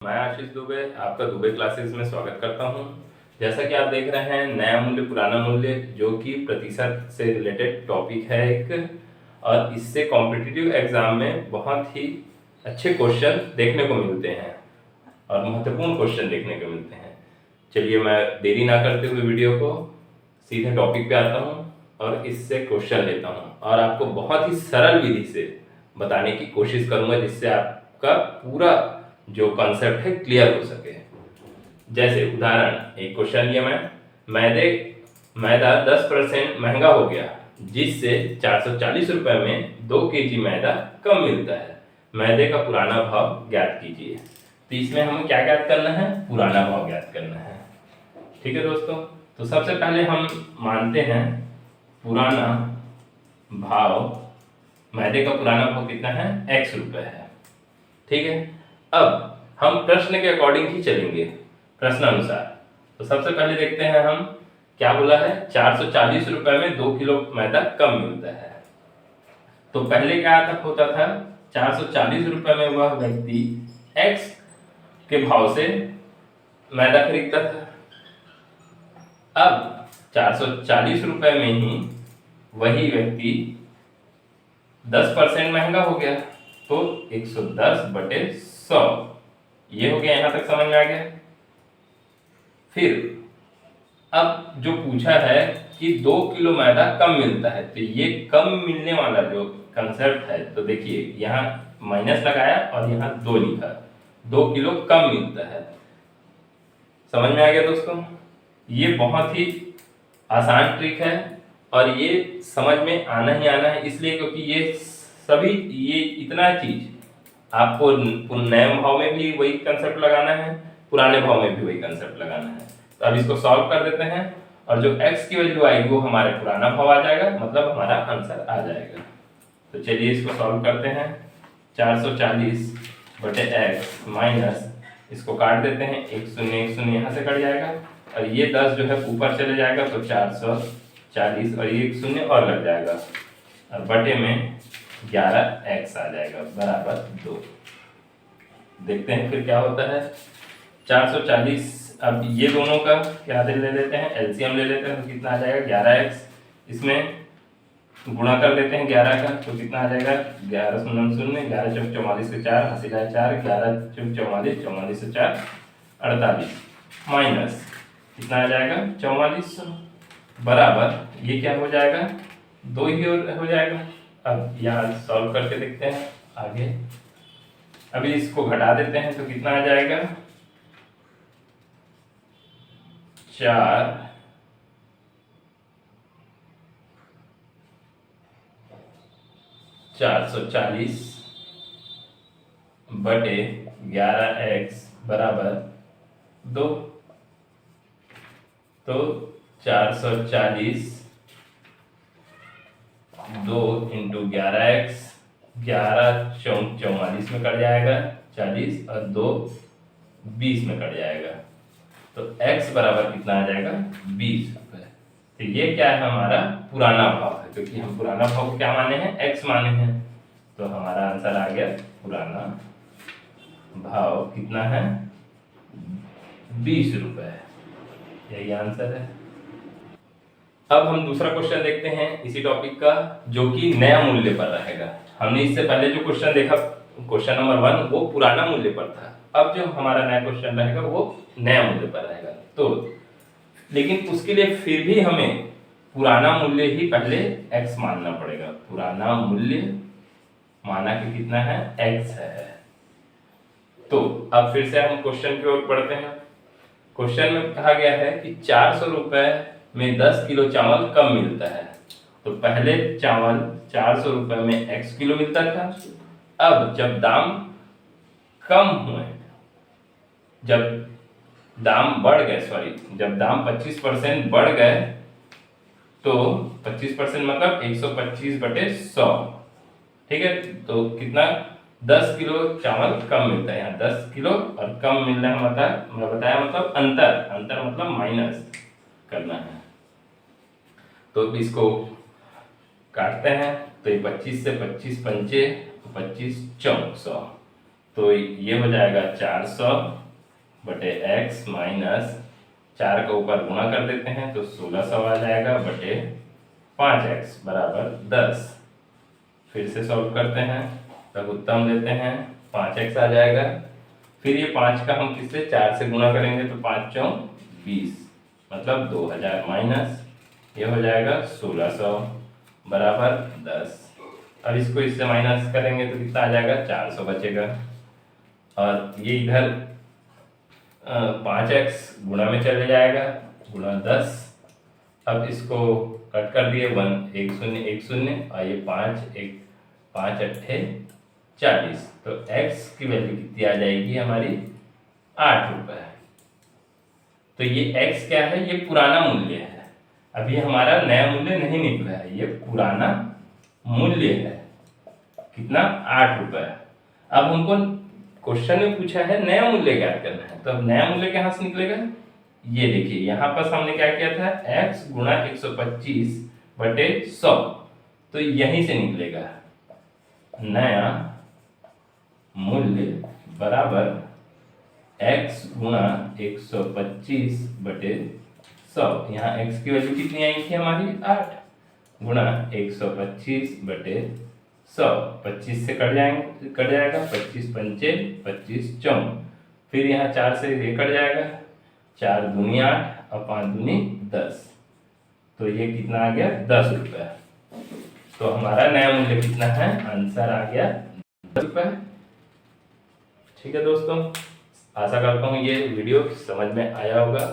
मैं आशीष दुबे आपका दुबे क्लासेस में स्वागत करता हूं। जैसा कि आप देख रहे हैं नया मूल्य पुराना मूल्य, जो कि प्रतिशत से रिलेटेड टॉपिक है एक, और इससे कॉम्पिटिटिव एग्जाम में बहुत ही अच्छे क्वेश्चन देखने को मिलते हैं और महत्वपूर्ण क्वेश्चन देखने को मिलते हैं। चलिए मैं देरी ना करते हुए वीडियो को सीधे टॉपिक पे आता हूँ और इससे क्वेश्चन लेता हूँ और आपको बहुत ही सरल विधि से बताने की कोशिश करूंगा, जिससे आपका पूरा जो कॉन्सेप्ट है क्लियर हो सके। जैसे उदाहरण, एक क्वेश्चन लिया मैदा 10% महंगा हो गया, जिससे 440 रुपए में 2 केजी मैदा कम मिलता है। मैदे का पुराना भाव ज्ञात कीजिए। तो इसमें हमें क्या ज्ञात करना है? पुराना भाव ज्ञात करना है। ठीक है दोस्तों, तो सबसे पहले हम मानते हैं पुराना भाव, मैदे का पुराना भाव कितना है? x रुपए है। ठीक है, अब हम प्रश्न के अकॉर्डिंग ही चलेंगे, प्रश्न अनुसार। तो सबसे पहले देखते हैं हम क्या बोला है। 440 रुपए में 2 किलो मैदा कम मिलता है। तो पहले क्या होता था? 440 रुपए में वह व्यक्ति x के भाव से मैदा खरीदता था। अब 440 रुपए में ही वही व्यक्ति 10% महंगा हो गया, तो 110/100 ये हो गया। यहां तक समझ में आ गया। फिर अब जो पूछा है कि 2 किलो मैदा कम मिलता है, तो ये कम मिलने वाला जो कंसेप्ट है, तो देखिए यहाँ माइनस लगाया और यहाँ 2 लिखा, 2 किलो कम मिलता है। समझ में आ गया दोस्तों? ये बहुत ही आसान ट्रिक है और ये समझ में आना ही आना है, इसलिए क्योंकि ये इतना चीज आपको नए भाव में भी वही कंसेप्ट लगाना है, पुराने भाव में भी वही कंसेप्ट लगाना है। तो अब इसको सॉल्व कर देते हैं और जो x की वैल्यू आएगी वो हमारे पुराना भाव आ जाएगा, मतलब हमारा आंसर आ जाएगा। तो चलिए इसको सॉल्व करते हैं। 440/x माइनस, इसको काट देते हैं, 1 शून्य यहाँ से कट जाएगा और ये 10 जो है ऊपर चले जाएगा, तो 440 और ये 1 शून्य और लग जाएगा और बटे में 11x आ जाएगा बराबर 2। देखते हैं फिर क्या होता है। 440, अब ये दोनों का क्या ले लेते हैं, एलसीएम ले लेते हैं, तो कितना आ जाएगा? 11x। इसमें गुणा कर देते हैं 11 का, तो कितना आ जाएगा? 11 शून्य शून्य, 11 चौक 44 से 4 हासिल है 4, 11 चौक 44, 44 से 4 48, माइनस कितना आ जाएगा? 4400 बराबर ये क्या हो जाएगा? 2 ही हो जाएगा। अब यहाँ सॉल्व करके देखते हैं आगे। अभी इसको घटा देते हैं, तो कितना आ जाएगा? 440/11x बराबर 2। तो 440 2 इंटू 11x, 11 चौक 44 में कट जाएगा 40 और 2 20 में कट जाएगा, तो x बराबर कितना आ जाएगा? 20 रुपए। तो ये क्या है? हमारा पुराना भाव है, क्योंकि हम पुराना भाव को क्या माने हैं? x माने हैं। तो हमारा आंसर आ गया पुराना भाव कितना है? 20 रुपए। यही आंसर है। अब हम दूसरा क्वेश्चन देखते हैं इसी टॉपिक का, जो कि नया मूल्य पर रहेगा। हमने इससे पहले जो क्वेश्चन देखा, क्वेश्चन नंबर 1, वो पुराना मूल्य पर था। अब जो हमारा नया क्वेश्चन रहेगा वो नया मूल्य पर रहेगा। तो लेकिन उसके लिए फिर भी हमें पुराना मूल्य ही पहले x मानना पड़ेगा। पुराना मूल्य माना कि कितना है? x है। तो अब फिर से हम क्वेश्चन की ओर बढ़ते हैं। क्वेश्चन में कहा गया है कि 400 रुपए में 10 किलो चावल कम मिलता है। तो पहले चावल 400 रुपए में x किलो मिलता था। अब जब दाम कम हुए, जब दाम बढ़ गए, जब दाम 25% बढ़ गए, तो 25% मतलब 125/100। ठीक है, तो कितना? 10 किलो चावल कम मिलता है। यहाँ 10 किलो और कम मिलना है, मैं बताया मतलब अंतर मतलब माइनस करना है। तो इसको काटते हैं, तो ये 25 से 25 पंचे, 25 चौक 100, तो ये हो जाएगा 400 बटे x माइनस 4 का ऊपर गुणा कर देते हैं तो 1600 आ जाएगा बटे 5x बराबर 10। फिर से सॉल्व करते हैं, लघुत्तम लेते हैं, 5x आ जाएगा। फिर ये 5 का हम किससे 4 से गुणा करेंगे तो 5 चौक 20 मतलब 2000 माइनस ये हो जाएगा 1600 बराबर 10। अब इसको इससे माइनस करेंगे तो कितना आ जाएगा 400 बचेगा। और ये इधर 5x गुणा में चले जाएगा गुणा 10। अब इसको कट कर दिए 1 1 0 1 0 और ये 5 1 5 अट्ठे 40 तो x की वैल्यू कितनी आ जाएगी हमारी 8 रुपए। तो ये x क्या है, ये पुराना मूल्य है, अभी हमारा नया मूल्य नहीं निकला है, ये पुराना मूल्य है। कितना 8 रुपए। अब हमको क्वेश्चन में पूछा है नया मूल्य ज्ञात करना है, तो अब नया मूल्य कहाँ से निकलेगा, ये देखिए यहाँ पर हमने क्या किया था x गुणा 125 बटे 100 तो यहीं से निकलेगा नया मूल्य बराबर x गुणा 125 बटे 100। यहाँ x की वैल्यू कितनी आई थी हमारी 8 गुणा 125 बटे 100। 25 से कट जाएगा 25 पंचे 25 चौक। फिर यहाँ 4 से ये कट जाएगा, 4 दूनी 8 और 5 दूनी 10 तो ये कितना आ गया 10 रुपए। तो हमारा नया मूल्य कितना है, आंसर आ गया 10 रुपए। ठीक है दोस्तों, आशा करता हूँ ये वीडियो समझ में आया होगा।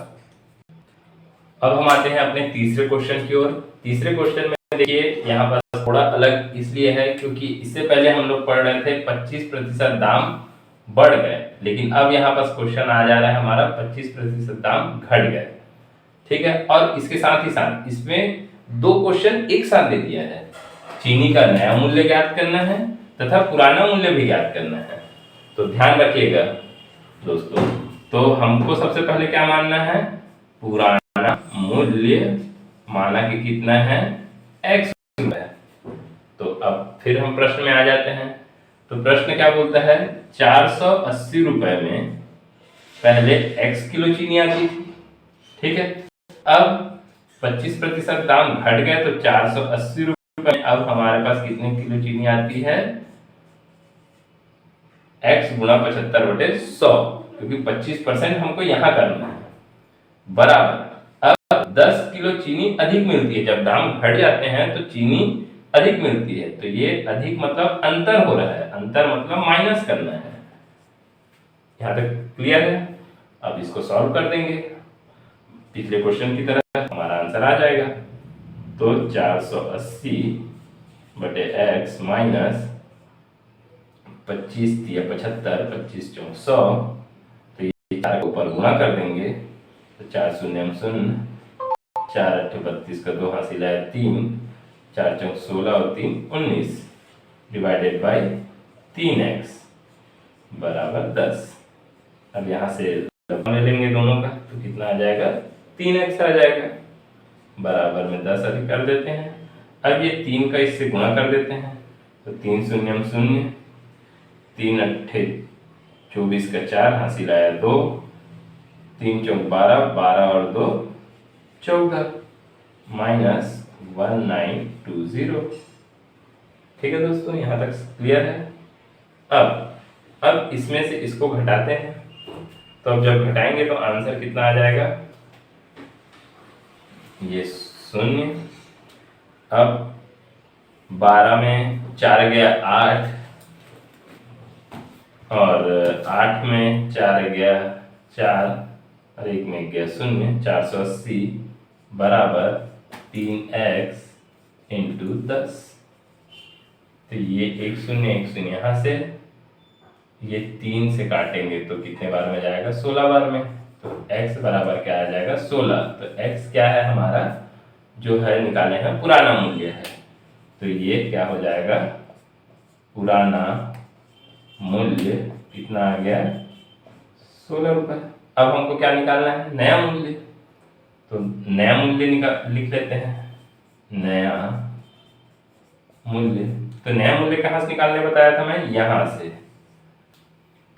अब हम आते हैं अपने तीसरे क्वेश्चन की ओर। तीसरे क्वेश्चन में देखिए यहाँ पर थोड़ा अलग इसलिए है क्योंकि इससे पहले हम लोग पढ़ रहे थे 25% दाम बढ़ गए, लेकिन अब यहाँ पर क्वेश्चन आ जा रहा है हमारा 25% दाम घट गए। ठीक है, और इसके साथ ही साथ इसमें 2 क्वेश्चन एक साथ दे दिया है, चीनी का नया मूल्य ज्ञात करना है तथा पुराना मूल्य भी ज्ञात करना है। तो ध्यान रखिएगा दोस्तों, तो हमको सबसे पहले क्या मानना है, पुराना मूल्य माना कि कितना है x है। तो अब फिर हम प्रश्न में आ जाते हैं। तो प्रश्न क्या बोलता है, 480 रुपए में पहले x किलो चीनी आती थी, ठीक है, अब 25% दाम घट गए तो 480 रुपए में अब हमारे पास कितने किलो चीनी आती है, x गुणा 75 बटे 100 क्योंकि 25% हमको यहाँ करना है बराबर। अब 10 किलो चीनी अधिक मिलती है, जब दाम घट जाते हैं तो चीनी अधिक मिलती है, तो ये अधिक मतलब अंतर हो रहा है, अंतर मतलब माइनस करना है। यहाँ तक क्लियर है। अब इसको सॉल्व कर देंगे पिछले क्वेश्चन की तरह, हमारा आंसर आ जाएगा। तो 480 बटे x माइनस 25 दिया 75 25 चौक 100 तो ये 4 के ऊपर गुणा कर देंगे तो 4 शून्य 0 4 8 32 का 2 हासिल है 3 4 चौक 16 और 3 19 डिवाइडेड बाय 3x बराबर 10। अब यहाँ से ले लेंगे दोनों का तो कितना आ जाएगा 3x आ जाएगा, बराबर में 10 अधिक कर देते हैं। अब ये 3 का इससे गुणा कर देते हैं तो 3 शून्य 0 3 अट्ठे 24 का 4 हासिल आया 2 3 चौक 12 12 और 2 14 माइनस 1920। ठीक है दोस्तों, यहाँ तक क्लियर है। अब इसमें से इसको घटाते हैं, तो अब जब घटाएंगे तो आंसर कितना आ जाएगा, ये 0। अब 12 में 4 गया 8 और 8 में 4 गया 4 और 1 में गया 0 480 बराबर 3x इंटू 10। तो ये 1 0 यहाँ से, ये 3 से काटेंगे तो कितने बार में जाएगा 16 बार में, तो x बराबर क्या आ जाएगा 16। तो x क्या है हमारा जो है निकाले हैं पुराना मूल्य है, तो ये क्या हो जाएगा पुराना मूल्य कितना आ गया 16 रुपए। अब हमको क्या निकालना है नया मूल्य, तो नया मूल्य लिख लेते हैं, नया मूल्य। तो नया मूल्य कहाँ से निकालने बताया था मैं, यहाँ से।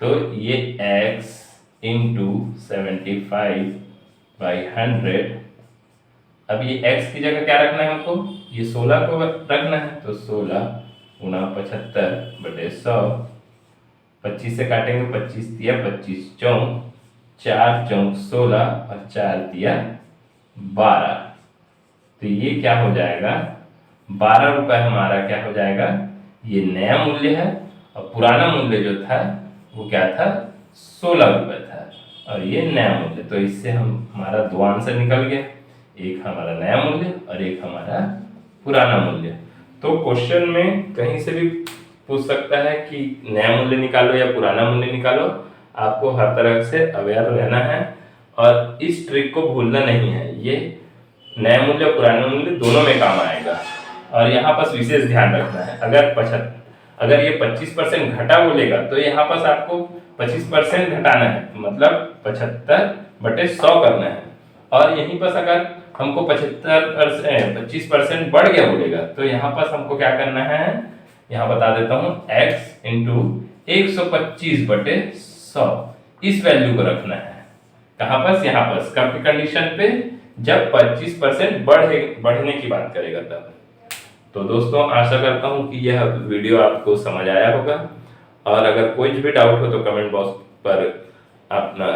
तो ये x इंटू 75/100। अब ये x की जगह क्या रखना है हमको, ये 16 को रखना है, तो 16 गुणा 75/100। 25 से काटेंगे, 25 दिया 25 चौक, 4 चौक 16 और 4 दिया 12। तो ये क्या हो जाएगा, 12 रुपए हमारा क्या हो जाएगा, ये नया मूल्य है। और पुराना मूल्य जो था वो क्या था, 16 रुपए था, और ये नया मूल्य। तो इससे हमारा दो आंसर निकल गया, एक हमारा नया मूल्य और एक हमारा पुराना मूल्य। तो क्वेश्चन में कहीं से भी पूछ सकता है कि नया मूल्य निकालो या पुराना मूल्य निकालो, आपको हर तरह से अवेयर रहना है और इस ट्रिक को भूलना नहीं है। ये नया मूल्य पुराना मूल्य दोनों में काम आएगा। और यहाँ पर विशेष ध्यान रखना है, अगर ये 25% घटा बोलेगा तो यहाँ पर आपको 25% घटाना है, मतलब 75/100 करना है। और यहीं पर अगर हमको 25% बढ़ गया बोलेगा तो यहाँ पर हमको क्या करना है, यहाँ बता देता हूँ, x इंटू 125/100 इस वैल्यू को रखना है। कहाँ पर, यहाँ पर कब की कंडीशन पे, जब 25% बढ़ने की बात करेगा तब। तो दोस्तों आशा करता हूँ कि यह वीडियो आपको समझ आया होगा, और अगर कोई भी डाउट हो तो कमेंट बॉक्स पर अपना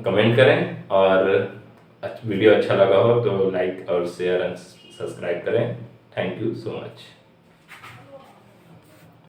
कमेंट करें, और वीडियो अच्छा लगा हो तो लाइक और शेयर एंड सब्सक्राइब करें। Thank you so much.